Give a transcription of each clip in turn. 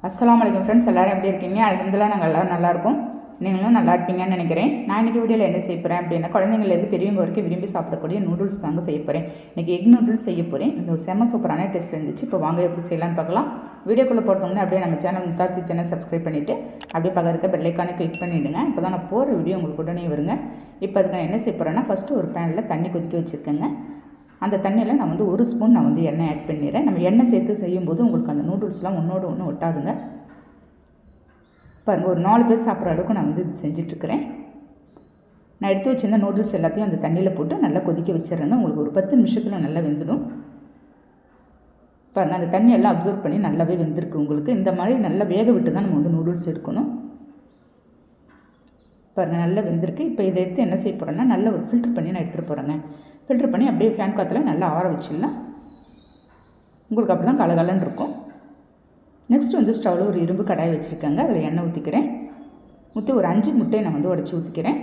அஸ்ஸலாமு அலைக்கும் ஃப்ரெண்ட்ஸ், எல்லோரும் எப்படி இருக்கீங்க? அல்ஹம்துலில்லாஹ் நாங்கள் எல்லோரும் நல்லாயிருக்கும். நீங்களும் நல்லா இருப்பீங்கன்னு நினைக்கிறேன். நான் இன்றைக்கி வீடியோவில் என்ன செய்ய போகிறேன் அப்படின்னா, குழந்தைங்கள்லேருந்து பெரியவங்க வரைக்கும் விரும்பி சாப்பிடக்கூடிய நூடுல்ஸ் தாங்க செய்ய போகிறேன். இன்றைக்கி எக் நூடுல்ஸ் செய்ய போகிறேன். இந்த செம்ம சூப்பரான டேஸ்ட் இருந்துச்சு. இப்போ வாங்க எப்படி செய்யலான்னு பார்க்கலாம். வீடியோக்குள்ளே போட்டோம்னா அப்படியே நம்ம சேனல் மும்தாஸ் கிச்சனை சப்ஸ்கிரைப் பண்ணிவிட்டு அப்படியே பக்கம் இருக்க பெல் ஐக்கானை கிளிக் பண்ணிவிடுங்க. இப்போ தான் நான் போகிற வீடியோ உங்களுக்கு உடனே வருங்க. இப்போ அதுக்கு நான் என்ன செய்ய போகிறேன்னா, ஃபஸ்ட்டு ஒரு பேனில் தண்ணி கொதிக்க வச்சுருக்கேங்க. அந்த தண்ணியில் நான் வந்து 1 ஸ்பூன் நான் வந்து எண்ணெய் ஆட் பண்ணிடுறேன். நம்ம எண்ணெய் சேர்த்து செய்யும்போது உங்களுக்கு அந்த நூடுல்ஸ்லாம் ஒன்றோடு ஒன்று ஒட்டாதுங்க. பாருங்கள், ஒரு 4 பேர் சாப்பிட்ற அளவுக்கு நான் வந்து இது செஞ்சிட்ருக்கிறேன். நான் எடுத்து வச்சுருந்த நூடுல்ஸ் எல்லாத்தையும் அந்த தண்ணியில் போட்டு நல்லா கொதிக்க வச்சிடுறேங்க. உங்களுக்கு ஒரு 10 நிமிஷத்தில் நல்லா வெந்துடும். பாருங்கள், அந்த தண்ணியெல்லாம் அப்சர்வ் பண்ணி நல்லாவே வெந்திருக்கு. உங்களுக்கு இந்த மாதிரி நல்லா வேக விட்டு தான் நம்ம வந்து நூடுல்ஸ் எடுக்கணும். பாருங்கள், நல்லா வெந்திருக்கு. இப்போ இதை எடுத்து என்ன செய்ய போகிறேன்னா, நல்லா ஒரு ஃபில்ட்ரு பண்ணி நான் எடுத்துகிட்டு போகிறேங்க. ஃபில்ட்ரு பண்ணி அப்படியே ஃபேன் காற்றுல நல்லா ஆற வச்சிடலாம். உங்களுக்கு அப்படி தான் கலகலன்னு இருக்கும். நெக்ஸ்ட்டு வந்து ஸ்டவ்வில் ஒரு இரும்பு கடாய் வச்சுருக்கேங்க. அதில் எண்ணெய் ஊற்றிக்கிறேன். ஊற்றி ஒரு 5 முட்டையை நான் வந்து உடச்சி ஊற்றிக்கிறேன்.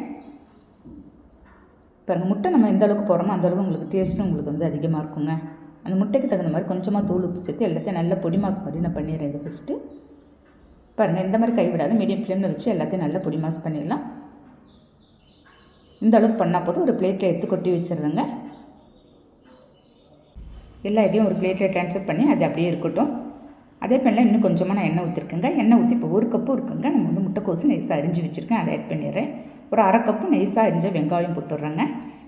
பாருங்கள், முட்டை நம்ம எந்த அளவுக்கு போகிறோமோ அந்தளவுக்கு உங்களுக்கு டேஸ்ட்டும் உங்களுக்கு வந்து அதிகமாக இருக்குங்க. அந்த முட்டைக்கு தகுந்த மாதிரி கொஞ்சமாக தூள் உப்பு சேர்த்து எல்லாத்தையும் நல்லா பொடி மாஸ் மாதிரி நான் பண்ணிடுறேன். இது ஃபஸ்ட்டு பாருங்கள், இந்த மாதிரி கைவிடாத மீடியம் ஃப்ளேமில் வச்சு எல்லாத்தையும் நல்லா பொடி மாஸ் பண்ணிடலாம். இந்த அளவுக்கு பண்ணால் போதும். ஒரு பிளேட்டில் எடுத்து கொட்டி வச்சிடுறேங்க. எல்லா எக்கையும் ஒரு பிளேட்டில் ட்ரான்ஸ்ஃபர் பண்ணி அது அப்படியே இருக்கட்டும். அதே பேனில் இன்னும் கொஞ்சமாக நான் எண்ணெய் ஊற்றிருக்கேங்க. எண்ணெய் ஊற்றி இப்போ 1 கப்பு இருக்குங்க. நம்ம வந்து முட்டைக்கோசு நைஸாக அரிஞ்சு வச்சுருக்கேன், அதை ஆட் பண்ணிடுறேன். ஒரு 1/2 கப்பு நைஸாக அரிஞ்ச வெங்காயம் போட்டுடுறேங்க.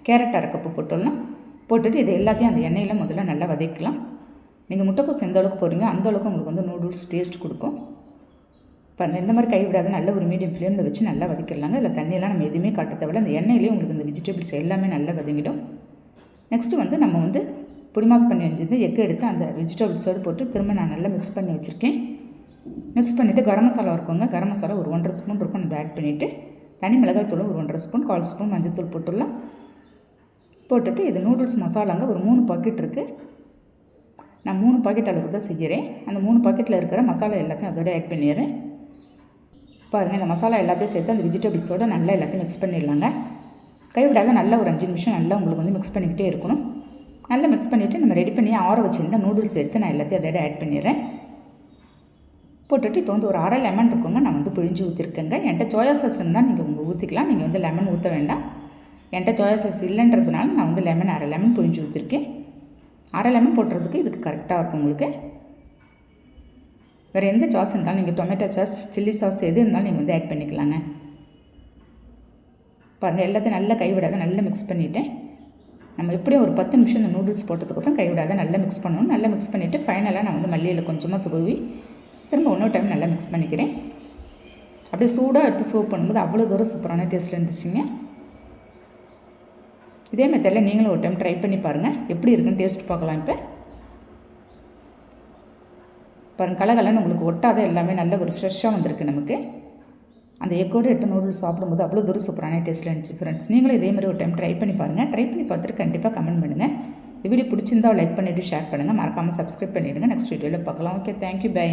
கேரட் 1/2 கப்பு போட்டுடலாம். போட்டுட்டு இது எல்லாத்தையும் அந்த எண்ணெயில் முதல்ல நல்லா வதக்கலாம். நீங்கள் முட்டைக்கோசு எந்த அளவுக்கு போகிறீங்க அந்த அளவுக்கு உங்களுக்கு வந்து நூடுல்ஸ் டேஸ்ட் கொடுக்கும். பாருங்கள், இந்த மாதிரி கைவிடாத நல்ல ஒரு மீடியம் ஃப்ளேமில் வச்சு நல்லா வதக்கிடலாங்க. இல்லை தண்ணியெல்லாம் நம்ம எதுவுமே காட்ட தேவையில்ல. அந்த எண்ணெயிலேயே உங்களுக்கு இந்த வெஜிடபிள்ஸ் எல்லாமே நல்லா வதங்கிடும். நெக்ஸ்ட்டு வந்து நம்ம வந்து பொடி மாஸ் பண்ணி வச்சுருந்து எக்கு எடுத்து அந்த வெஜிடபிள்ஸோடு போட்டு திரும்ப நான் நல்லா மிக்ஸ் பண்ணி வச்சுருக்கேன். மிக்ஸ் பண்ணிவிட்டு கரம் மசாலா இருக்குங்க. கரம் மசாலா ஒரு 1½ ஸ்பூன் இருக்கும். அதை ஆட் பண்ணிவிட்டு தனி மிளகாய் தூள் ஒரு 1½ ஸ்பூன், 1/4 ஸ்பூன் மஞ்சள் தூள் போட்டுடலாம். போட்டுட்டு இது நூடுல்ஸ் மசாலாங்க. ஒரு 3 பாக்கெட் இருக்குது. நான் 3 பாக்கெட் அளவுக்கு தான் செய்கிறேன். அந்த 3 பாக்கெட்டில் இருக்கிற மசாலா எல்லாத்தையும் அதோட ஆட் பண்ணிடுறேன். பாருங்கள், இந்த மசாலா எல்லாத்தையும் சேர்த்து அந்த வெஜிடபிள்ஸோடு நல்லா எல்லாத்தையும் மிக்ஸ் பண்ணிடலாங்க. கைவிடாத நல்லா ஒரு 5 நிமிஷம் நல்லா உங்களுக்கு வந்து மிக்ஸ் பண்ணிக்கிட்டே இருக்கணும். நல்லா மிக்ஸ் பண்ணிவிட்டு நம்ம ரெடி பண்ணி ஆற வச்சுருந்த நூடுல்ஸ் எடுத்து நான் எல்லாத்தையும் அதோட ஆட் பண்ணிடுறேன். போட்டுட்டு இப்போ வந்து ஒரு 1/2 லெமன் இருக்குங்க. நான் வந்து பிழிஞ்சு ஊற்றிருக்கேங்க. என்கிட்ட சோயா சாஸ் இருந்தால் நீங்கள் ஊற்றிக்கலாம். நீங்கள் வந்து லெமன் ஊற்ற வேண்டாம். என்கிட்ட சோயா சாஸ் இல்லைன்றதுனால நான் வந்து லெமன் 1/2 லெமன் பிழிஞ்சு ஊற்றிருக்கேன். 1/2 லெமன் போட்டுறதுக்கு இதுக்கு கரெக்டாக இருக்கும் உங்களுக்கு. வேறு எந்த சாஸ் இருந்தாலும் நீங்கள் டொமேட்டோ சாஸ், சில்லி சாஸ் எது இருந்தாலும் நீங்கள் வந்து ஆட் பண்ணிக்கலாங்க. பாருங்கள், எல்லாத்தையும் நல்லா கைவிடாத நல்லா மிக்ஸ் பண்ணிவிட்டேன். நம்ம எப்படியும் ஒரு 10 நிமிஷம் இந்த நூடுல்ஸ் போட்டதுக்கப்புறம் கைவிடாத நல்லா மிக்ஸ் பண்ணணும். நல்லா மிக்ஸ் பண்ணிவிட்டு ஃபைனலாக நான் வந்து மல்லியில் கொஞ்சமாக தூவி திரும்ப இன்னொரு டைம் நல்லா மிக்ஸ் பண்ணிக்கிறேன். அப்படியே சூடாக எடுத்து சர்வ் பண்ணும்போது அவ்வளோ தூரம் சூப்பரான டேஸ்ட்டில் இருந்துச்சுங்க. இதே மெத்தடில் நீங்களும் ஒரு டைம் ட்ரை பண்ணி பாருங்கள். எப்படி இருக்குன்னு டேஸ்ட் பார்க்கலாம். இப்போ பாருங்கள், கலகலன்னு உங்களுக்கு ஒட்டாத எல்லாமே நல்ல ஒரு ஃப்ரெஷ்ஷாக வந்திருக்கு நமக்கு. அந்த எக்கோடு எடுத்து நூடுல்ஸ் சாப்பிடும்போது அவ்வளோ தூரம் சூப்பரான டேஸ்ட்டில் இருந்துச்சு ஃப்ரெண்ட்ஸ். நீங்களும் இதே மாதிரி ஒரு டைம் ட்ரை பண்ணி பாருங்கள். ட்ரை பண்ணி பார்த்துட்டு கண்டிப்பாக கமெண்ட் பண்ணுங்கள். இந்த வீடியோ பிடிச்சிருந்தால் லைக் பண்ணிவிட்டு ஷேர் பண்ணுங்கள். மறக்காமல் சப்ஸ்கிரைப் பண்ணிவிடுங்க. நெக்ஸ்ட் வீடியோவில் பார்க்கலாம். Okay, thank you, by.